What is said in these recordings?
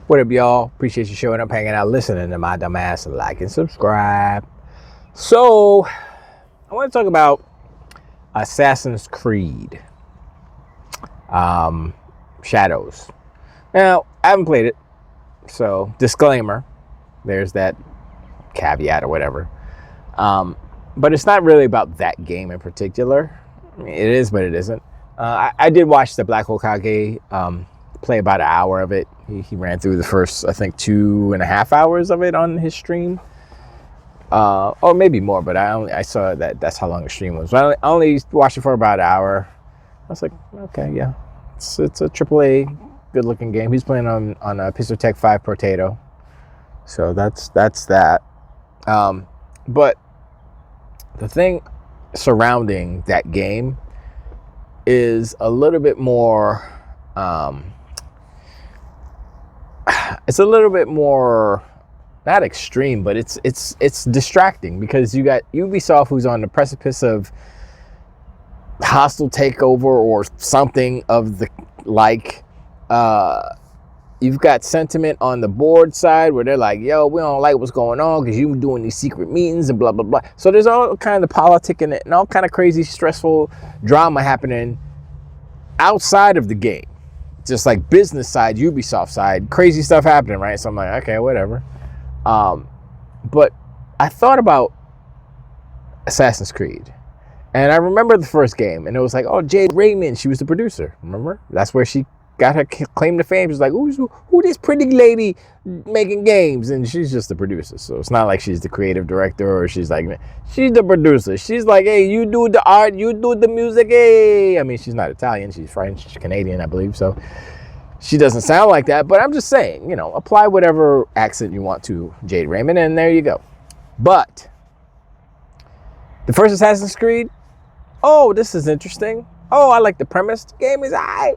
What up, y'all? Appreciate you showing up, hanging out, listening to my dumb ass. Like and subscribe. So, I want to talk about Assassin's Creed Shadows. Now, I haven't played it, so disclaimer. There's that caveat or whatever. But it's not really about that game in particular. I mean, it is, but it isn't. I did watch the Black Hokage play about an hour of it. He ran through the first, I think, 2.5 hours of it on his stream. Or maybe more, but I saw that's how long the stream was. But I only watched it for about an hour. I was like, okay, yeah. It's a AAA, good-looking game. He's playing on a Pistol Tech 5 Potato. So that's that. But the thing surrounding that game is a little bit more... it's a little bit more, not extreme, but it's distracting because you got Ubisoft, who's on the precipice of hostile takeover or something of the like. You've got sentiment on the board side where they're like, yo, we don't like what's going on because you're doing these secret meetings and blah, blah, blah. So there's all kind of politic in it and all kind of crazy, stressful drama happening outside of the game. Just like business side, Ubisoft side, crazy stuff happening, right? So I'm like, okay, whatever. But I thought about Assassin's Creed. And I remember the first game. And it was like, oh, Jade Raymond, she was the producer. Remember? That's where she got her claim to fame. She was like, who this pretty lady making games? And she's just the producer. So it's not like she's the creative director or she's like, she's the producer. She's like, hey, you do the art, you do the music, hey. I mean, she's not Italian. She's French, Canadian, I believe. So she doesn't sound like that. But I'm just saying, apply whatever accent you want to Jade Raymond, and there you go. But the first Assassin's Creed, oh, this is interesting. Oh, I like the premise. The game is all right.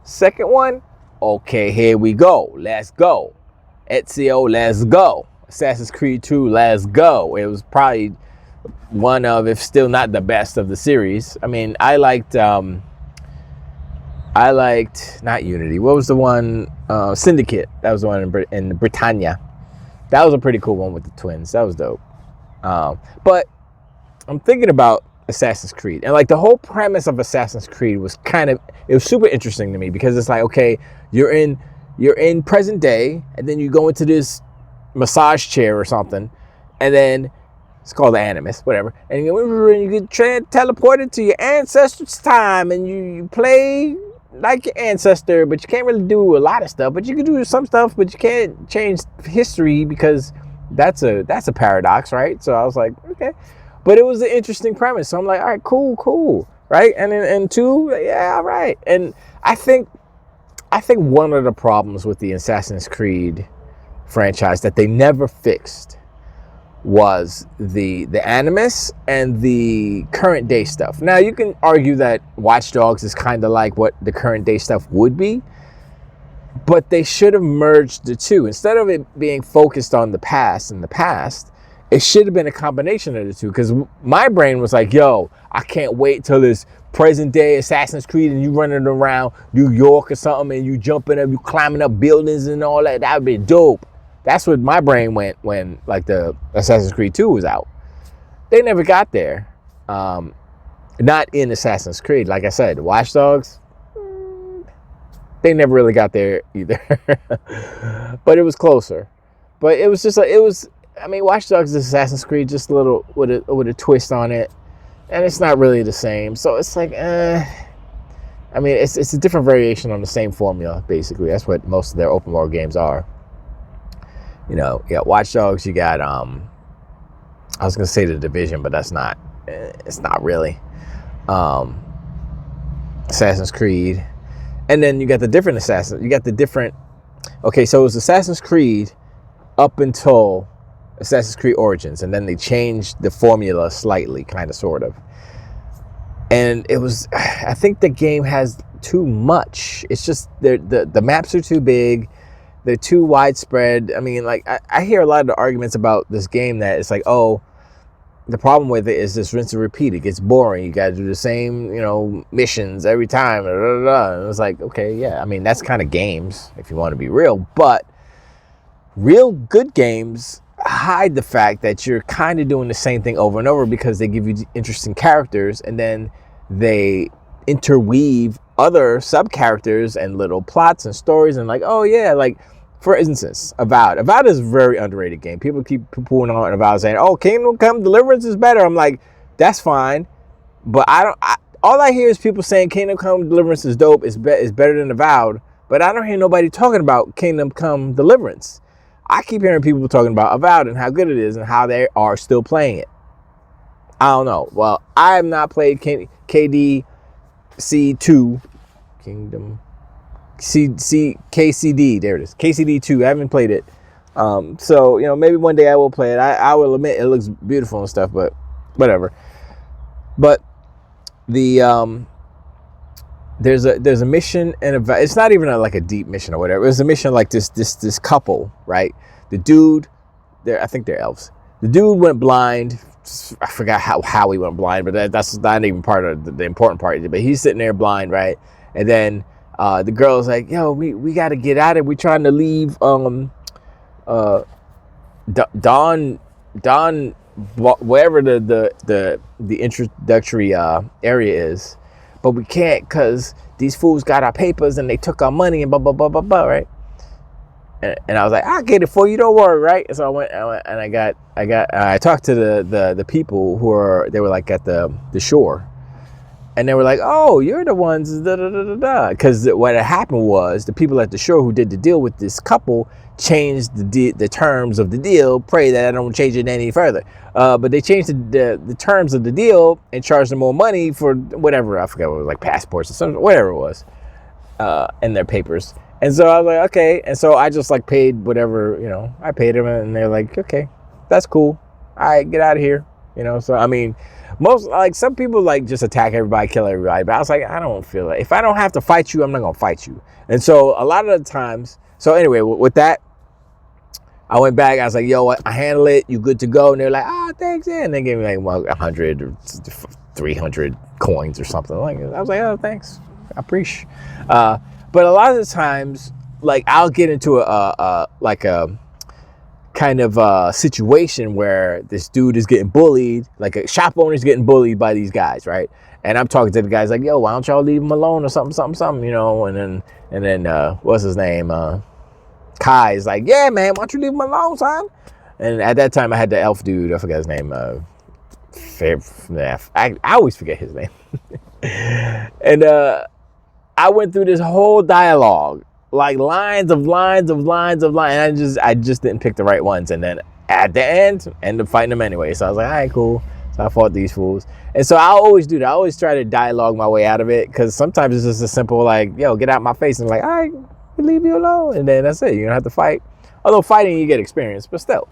Second one, okay, here we go. Let's go. Ezio, let's go. Assassin's Creed 2, let's go. It was probably one of, if still not the best of the series. I mean, I liked not Unity. What was the one? Syndicate. That was the one in Britannia. That was a pretty cool one with the twins. That was dope. But I'm thinking about Assassin's Creed, and like the whole premise of Assassin's Creed was it was super interesting to me because it's like, okay, you're in present day, and then you go into this massage chair or something, and then it's called the Animus, whatever, and you get teleported to your ancestors' time, and you play like your ancestor, but you can't really do a lot of stuff, but you can do some stuff, but you can't change history because that's a paradox, right? So I was like, okay. But it was an interesting premise. So I'm like, all right, cool, right? And then 2, yeah, all right. And I think one of the problems with the Assassin's Creed franchise that they never fixed was the Animus and the current day stuff. Now, you can argue that Watch Dogs is kind of like what the current day stuff would be, but they should have merged the two. Instead of it being focused on the past, it should have been a combination of the two, because my brain was like, yo, I can't wait till this present day Assassin's Creed and you running around New York or something and you jumping up, you climbing up buildings and all that. That would be dope. That's what my brain went when like the Assassin's Creed 2 was out. They never got there. Not in Assassin's Creed. Like I said, Watch Dogs, they never really got there either. But it was closer. But it was just like, Watch Dogs is Assassin's Creed, just a little with a twist on it, and it's not really the same. So it's like, it's a different variation on the same formula. Basically, that's what most of their open world games are. You got Watch Dogs, you got I was gonna say The Division, but that's not. It's not really. Assassin's Creed, and then you got the different Assassins. You got the different. Okay, so it was Assassin's Creed up until Assassin's Creed Origins, and then they changed the formula slightly, kind of, sort of. And it was, I think the game has too much. It's just the maps are too big, they're too widespread. I mean, like I hear a lot of the arguments about this game that it's like, oh, the problem with it is this rinse and repeat. It gets boring. You got to do the same, missions every time. Blah, blah, blah. And it was like, okay, yeah. I mean, that's kind of games if you want to be real. But real good games hide the fact that you're kind of doing the same thing over and over because they give you interesting characters, and then they interweave other sub characters and little plots and stories, and like, oh yeah, like for instance, Avowed. Avowed is a very underrated game. People keep pulling on Avowed saying, oh, Kingdom Come Deliverance is better. I'm like, that's fine, but all I hear is people saying Kingdom Come Deliverance is dope, is better than Avowed, but I don't hear nobody talking about Kingdom Come Deliverance. I keep hearing people talking about Avowed and how good it is and how they are still playing it. I don't know. Well, I have not played KDC2, Kingdom KCD. There it is. KCD2. I haven't played it. So maybe one day I will play it. I will admit it looks beautiful and stuff, but whatever. But the there's a mission, and it's not even like a deep mission or whatever. It was a mission like this couple, right? The dude, I think they're elves. The dude went blind. I forgot how he went blind, but that's not even part of the important part. But he's sitting there blind, right? And then the girl's like, "Yo, we got to get out of it. We're trying to leave Dawn, wherever the introductory area is, but we can't because these fools got our papers and they took our money and blah blah blah blah blah, right?" And I was like, "I'll get it for you, don't worry," right? And so I went and I talked to the people they were like at the shore, and they were like, "Oh, you're the ones da da da da da," because what had happened was the people at the shore who did the deal with this couple changed the terms of the deal. Pray that I don't change it any further. But they changed the terms of the deal and charged them more money for whatever, I forgot what it was, like passports or something, whatever it was, and their papers. And so I was like, okay. And so I just like paid whatever, I paid them, and they're like, okay, that's cool. All right, get out of here. So I mean, some people like just attack everybody, kill everybody. But I was like, I don't feel like, if I don't have to fight you, I'm not going to fight you. And so a lot of the times, so anyway, with that, I went back. I was like, yo, I handle it. You good to go? And they're like, thanks. Yeah. And they gave me like 100 or 300 coins or something. Like, I was like, oh, thanks. I appreciate. But a lot of the times, like, I'll get into a kind of situation where this dude is getting bullied, like a shop owner is getting bullied by these guys, right? And I'm talking to the guys like, yo, why don't y'all leave him alone or something, and then what's his name? Kai is like, yeah, man, why don't you leave him alone, son? And at that time, I had the elf dude. I forgot his name. I always forget his name. And I went through this whole dialogue, like lines of lines. And I just didn't pick the right ones. And then at the end, ended up fighting them anyway. So I was like, all right, cool. So I fought these fools. And so I always do that. I always try to dialogue my way out of it, because sometimes it's just a simple like, yo, get out my face. And I'm like, all right, leave me alone. And then that's it. You don't have to fight. Although fighting, you get experience, but still.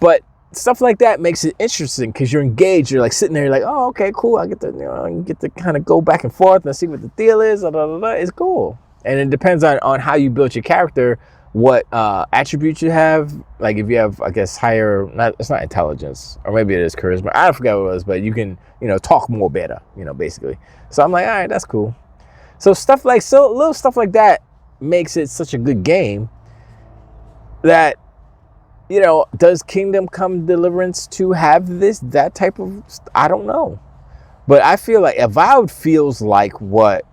But stuff like that makes it interesting because you're engaged. You're like sitting there, you're like, oh, okay, cool. I get to kind of go back and forth and see what the deal is. It's cool. And it depends on how you build your character, what attributes you have. Like if you have, I guess, higher, it's not intelligence, or maybe it is charisma. I forgot what it was, but you can, talk more better, basically. So I'm like, all right, that's cool. So little stuff like that makes it such a good game that, does Kingdom Come Deliverance 2 have that type of, I don't know. But I feel like Avowed feels like what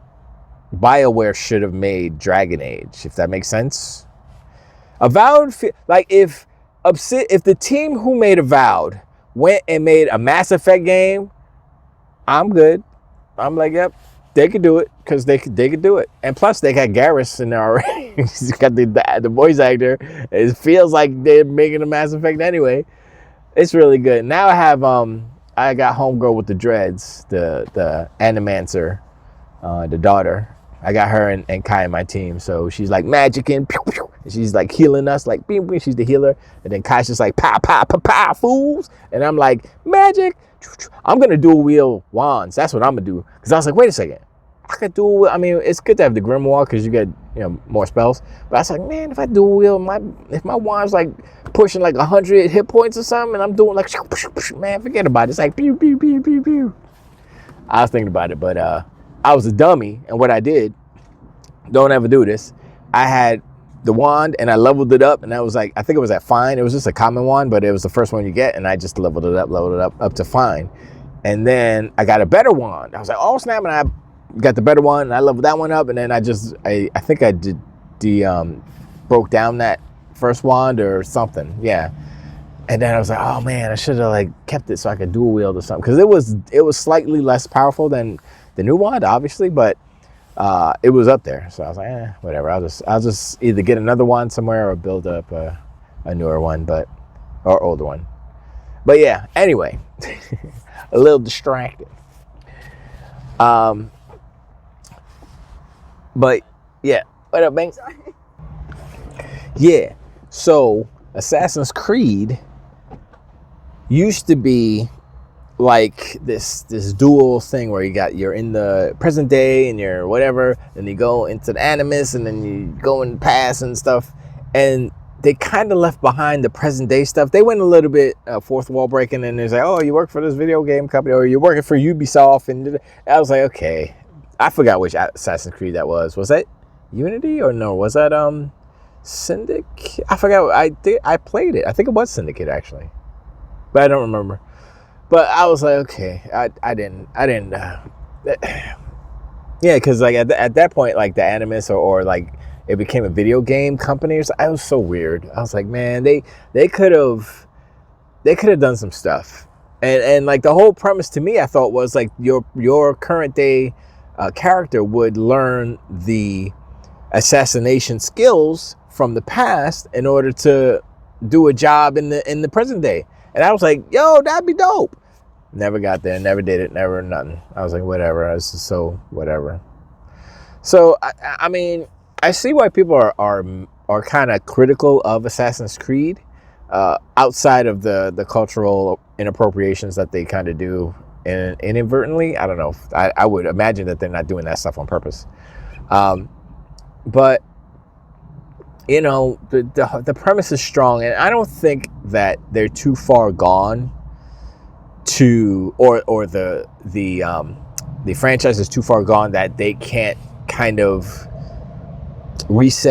BioWare should have made Dragon Age, if that makes sense. Avowed, like if the team who made Avowed went and made a Mass Effect game, I'm good. I'm like, yep, they could do it, because they could do it. And plus, they got Garrus in there already. He's got the voice actor. It feels like they're making a Mass Effect anyway. It's really good. Now I got homegirl with the dreads, the Animancer, the daughter. I got her and Kai in my team. So she's like magicking, pew, pew, and she's like healing us, like beam, beam. She's the healer. And then Kai's just like pow, pow, pow, pow, fools. And I'm like, magic. I'm gonna dual wield wands. That's what I'm gonna do. Because I was like, wait a second. I could do. I mean, it's good to have the Grimoire because you get more spells. But I was like, man, if I dual wield if my wand's like pushing like 100 hit points or something, and I'm doing like, man, forget about it. It's like pew pew pew pew pew. I was thinking about it, but I was a dummy, and what I did, don't ever do this. I had the wand and I leveled it up, and I was like, I think it was at fine. It was just a common wand, but it was the first one you get, and I just leveled it up to fine. And then I got a better wand. I was like, oh snap, and I got the better one, and I leveled that one up, and then I think I did broke down that first wand or something. Yeah. And then I was like, oh man, I should have like kept it so I could dual wield or something, because it was slightly less powerful than the new wand, obviously, but it was up there. So I was like, whatever. I'll just either get another one somewhere or build up a newer one, or older one. But yeah, anyway, a little distracted. But yeah, what up, Banks? Yeah, so Assassin's Creed used to be like this dual thing where you're in the present day and you're whatever, and you go into the Animus, and then you go in the past and stuff, and they kind of left behind the present day stuff. They went a little bit fourth wall breaking, and it's like, oh, you work for this video game company, or you're working for Ubisoft, and I was like, okay, I forgot which Assassin's Creed that was. Was that Unity or no? Was that Syndicate? I forgot. I played it. I think it was Syndicate actually, but I don't remember. But I was like, okay, I didn't. Yeah, because like at that point, like the Animus or like it became a video game company or something. It was so weird. I was like, man, they could have done some stuff. And like the whole premise to me, I thought was like your current day character would learn the assassination skills from the past in order to do a job in the present day. And I was like, yo, that'd be dope. Never got there, never did it, never nothing. I was like, whatever. I was just so whatever. So I mean, I see why people are kind of critical of Assassin's Creed, outside of the cultural inappropriations that they kind of do inadvertently. I don't know. I would imagine that they're not doing that stuff on purpose. But you know, the premise is strong, and I don't think that they're too far gone to, or the franchise is too far gone that they can't kind of reboot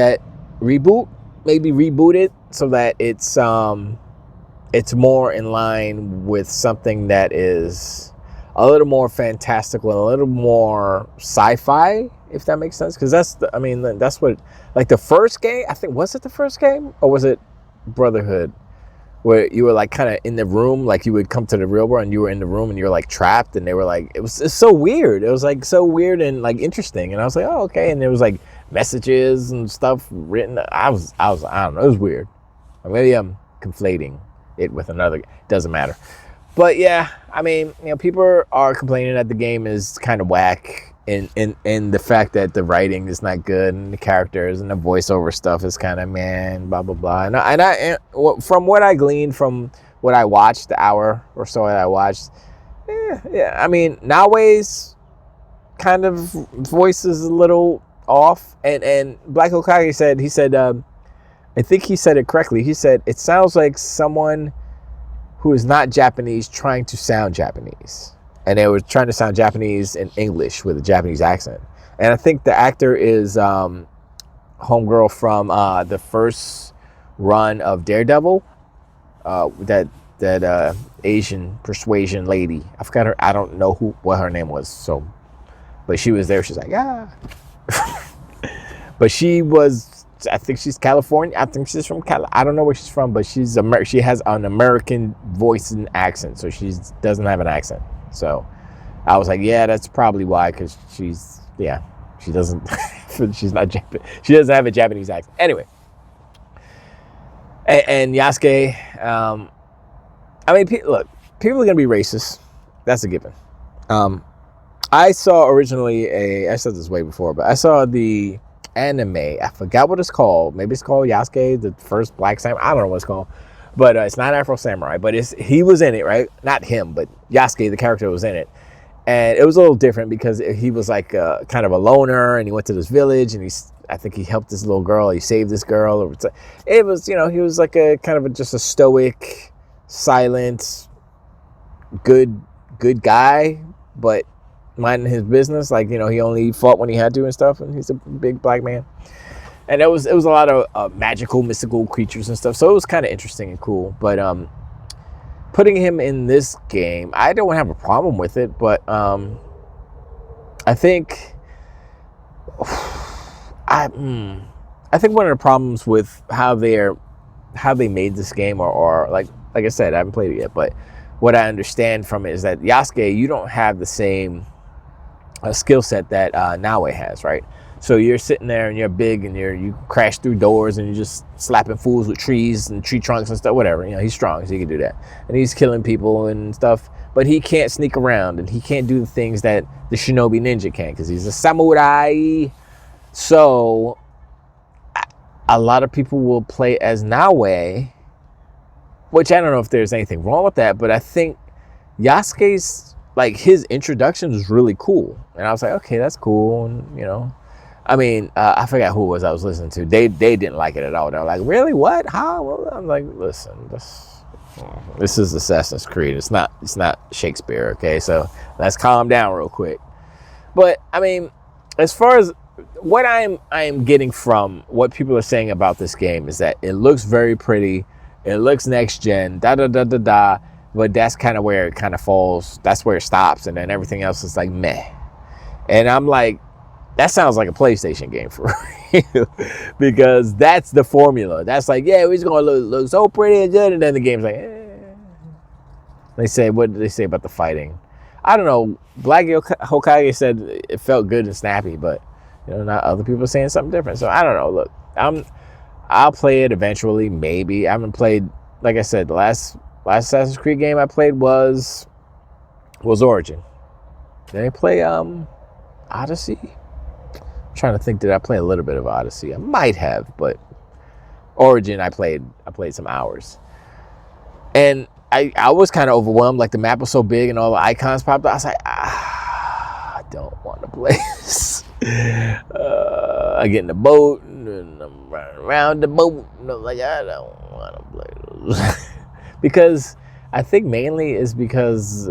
it so that it's more in line with something that is a little more fantastical and a little more sci-fi, if that makes sense. Because that's what, like the first game, I think, was it the first game or was it Brotherhood, where you were like kind of in the room, like you would come to the real world and you were in the room and you were like trapped, and they were like, it's so weird. It was like so weird and like interesting, and I was like, oh, okay. And there was like messages and stuff written. I don't know, it was weird. Or maybe I'm conflating it with another. It doesn't matter. But yeah, I mean, you know, people are complaining that the game is kind of whack, in the fact that the writing is not good and the characters and the voiceover stuff is kind of man, blah blah blah. And from what I gleaned from what I watched, the hour or so that I watched, yeah, I mean, Nawe's kind of voice is a little off, and Black Okage said, I think he said it correctly. He said it sounds like someone who is not Japanese trying to sound Japanese. And they were trying to sound Japanese in English with a Japanese accent. And I think the actor is homegirl from the first run of Daredevil. That Asian persuasion lady. I forgot her. I don't know what her name was. So, but she was there. She's like, ah. But she was, I think she's California. I think she's from California. I don't know where she's from, but she has an American voice and accent. So she doesn't have an accent. So I was like, yeah, that's probably why, because she doesn't, she's not Japanese. She doesn't have a Japanese accent. Anyway. And Yasuke, I mean, look, people are going to be racist. That's a given. I saw originally I said this way before, but I saw the anime. I forgot what it's called. Maybe it's called Yasuke, the first Black Samurai. I don't know what it's called. But it's not Afro Samurai, but he was in it, right? Not him, but Yasuke, the character, was in it. And it was a little different because he was like kind of a loner, and he went to this village, and I think he helped this little girl. He saved this girl. It was, you know, he was like a kind of just a stoic, silent, good guy, but minding his business. Like, you know, he only fought when he had to and stuff. And he's a big black man. And it was a lot of magical, mystical creatures and stuff. So it was kind of interesting and cool. But putting him in this game, I don't have a problem with it. But I think I think one of the problems with how they made this game, or like I said, I haven't played it yet, but what I understand from it is that Yasuke, you don't have the same skill set that Naoe has, right? So you're sitting there and you're big and you crash through doors and you're just slapping fools with trees and tree trunks and stuff, whatever. You know, he's strong, so he can do that. And he's killing people and stuff, but he can't sneak around and he can't do the things that the shinobi ninja can because he's a samurai. So a lot of people will play as Naoe, which I don't know if there's anything wrong with that, but I think Yasuke's, like, his introduction was really cool. And I was like, okay, that's cool. And, you know, I mean, I forgot who it was I was listening to. They didn't like it at all. They were like, really? What? How? Well, I'm like, listen, this is Assassin's Creed. It's not Shakespeare, okay? So let's calm down real quick. But, I mean, as far as what I am getting from what people are saying about this game is that it looks very pretty. It looks next gen, but that's kind of where it kind of falls. That's where it stops, and then everything else is like meh. And I'm like, that sounds like a PlayStation game for real, because that's the formula. That's like, yeah, we're just gonna look so pretty and good, and then the game's like, They say, what did they say about the fighting? I don't know. Black Hokage said it felt good and snappy, but you know, not other people saying something different. So I don't know. Look, I'll play it eventually, maybe. I haven't played, like I said, the last Assassin's Creed game I played was Origin. Did I play Odyssey? I'm trying to think, did I play a little bit of Odyssey? I might have, but Origin I played some hours. And I was kind of overwhelmed. Like, the map was so big and all the icons popped up. I was like, I don't want to play this. I get in the boat and I'm running around the boat and I'm like, I don't want to play this. Because I think mainly is because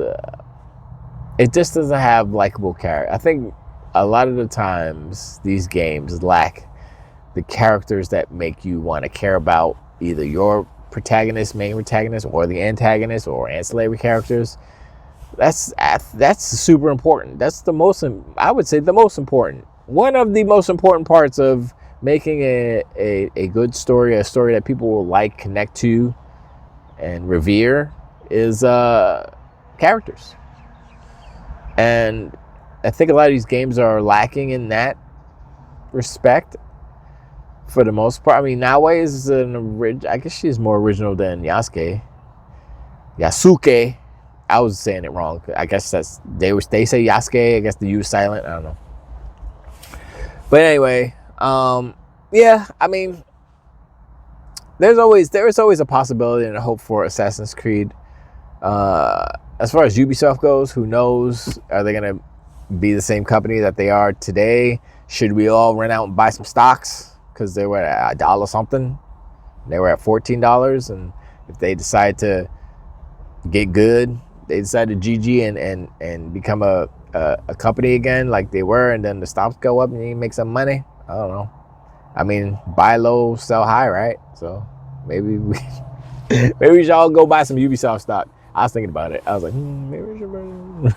it just doesn't have likable characters. I think a lot of the times these games lack the characters that make you want to care about either your main protagonist, or the antagonist, or ancillary characters. That's super important. That's I would say the most important. One of the most important parts of making a good story, a story that people will like, connect to, and revere, is characters. And I think a lot of these games are lacking in that respect for the most part. I mean, Naoe is I guess she's more original than Yasuke. I was saying it wrong. I guess they say Yasuke. I guess the U is silent. I don't know. But anyway, yeah. I mean, there is always a possibility and a hope for Assassin's Creed. As far as Ubisoft goes, who knows? Are they gonna be the same company that they are today? Should we all run out and buy some stocks? Because they were at $1 something. They were at $14. And if they decide to get good, they decide to GG and become a company again like they were, and then the stocks go up and you make some money. I don't know. I mean, buy low, sell high, right? So maybe we should all go buy some Ubisoft stock. I was thinking about it. I was like, maybe we should.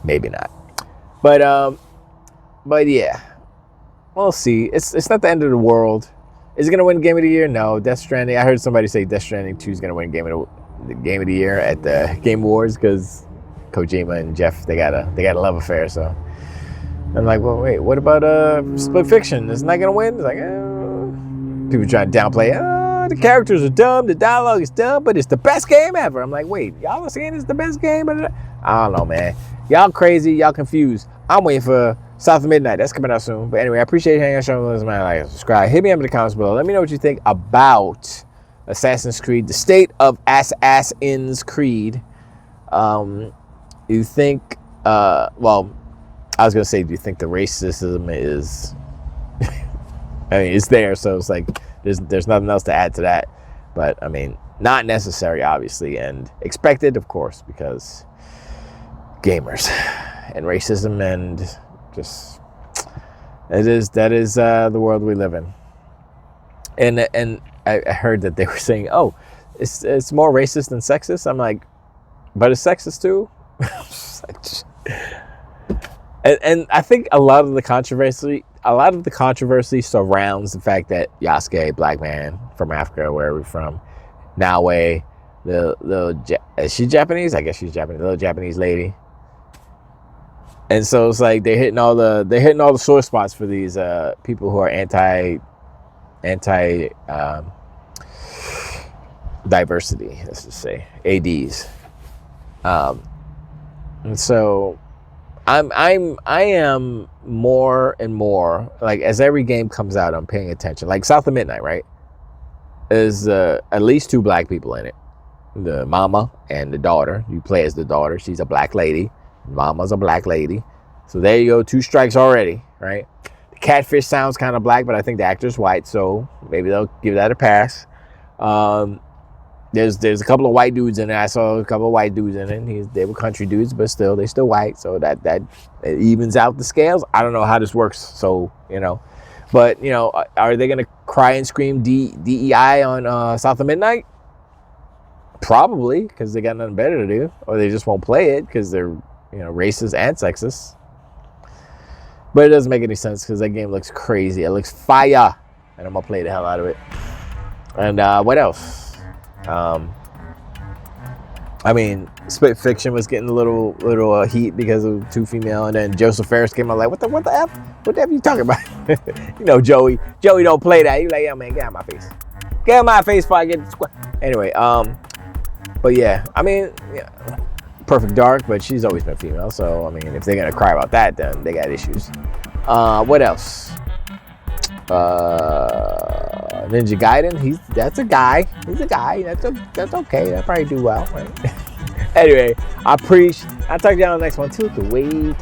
Maybe not. But yeah. We'll see. It's not the end of the world. Is it gonna win Game of the Year? No. Death Stranding. I heard somebody say Death Stranding 2 is gonna win Game of the Year at the Game Awards because Kojima and Jeff they got a love affair. So I'm like, well, wait, what about Split Fiction? Isn't that gonna win? It's like, people trying to downplay. The characters are dumb, the dialogue is dumb, but it's the best game ever. I'm like, wait, y'all are saying it's the best game? I don't know, man. Y'all crazy, y'all confused. I'm waiting for South of Midnight. That's coming out soon. But anyway, I appreciate you hanging out, showing us, man. Like, subscribe. Hit me up in the comments below. Let me know what you think about Assassin's Creed, the state of Assassin's Creed. You think well, I was gonna say, do you think the racism is? I mean, it's there, so it's like there's nothing else to add to that. But I mean, not necessary, obviously, and expected, of course, because gamers and racism and just that is the world we live in. And I heard that they were saying, oh, it's more racist than sexist. I'm like, but it's sexist too. And I think a lot of the controversy surrounds the fact that Yasuke, black man from Africa, where we're from, Naoe, is she Japanese? I guess she's Japanese. Little Japanese lady. And so it's like they're hitting all the sore spots for these people who are anti diversity, let's just say ADs. And so I am more and more, like, as every game comes out, I'm paying attention. Like South of Midnight, right? There's at least 2 black people in it. The mama and the daughter. You play as the daughter. She's a black lady. Mama's a black lady. So there you go. 2 strikes already, right? The catfish sounds kind of black, but I think the actor's white, so maybe they'll give that a pass. There's a couple of white dudes in it. I saw a couple of white dudes in it. They were country dudes, but still, they still white. So that it evens out the scales. I don't know how this works. So, but, are they going to cry and scream DEI on South of Midnight? Probably, because they got nothing better to do. Or they just won't play it because they're, racist and sexist. But it doesn't make any sense because that game looks crazy. It looks fire. And I'm going to play the hell out of it. And what else? I mean, Split Fiction was getting a little heat because of 2 female, and then Joseph Ferris came out like, what the F? What the F you talking about? Joey don't play that. You like, yeah, man, get out of my face. Get out of my face before I get the squad. Anyway, but yeah, I mean, yeah, Perfect Dark, but she's always been female, so I mean, if they're gonna cry about that, then they got issues. What else? Ninja Gaiden, that's a guy. He's a guy. That's okay. That'll probably do well, right? Anyway, I'll talk to you on the next one too. Wait.